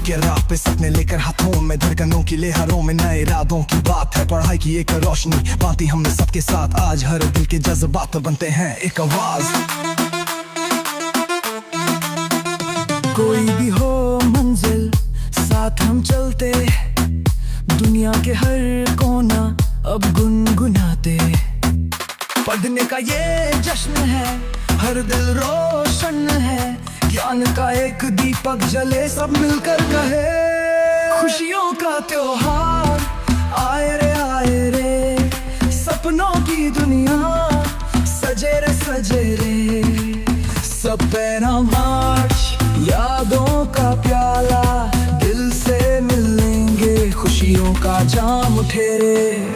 के राह पे सपने लेकर हाथों में, धड़कनों की लहरों में नए इरादों की बात है। पढ़ाई की एक रोशनी बांटी हमने सबके साथ, आज हर दिल के जज्बात बनते हैं एक आवाज। कोई भी हो मंजिल साथ हम चलते, दुनिया के हर कोना अब गुनगुनाते। पढ़ने का ये जश्न है, हर दिल रोशन है, ज्ञान का एक दीपक जले सब मिलकर कहे। खुशियों का त्योहार आए रे, सपनों की दुनिया सजे रे। सब पैरा मार्च यादों का प्याला, दिल से मिलेंगे खुशियों का जाम उठे रे।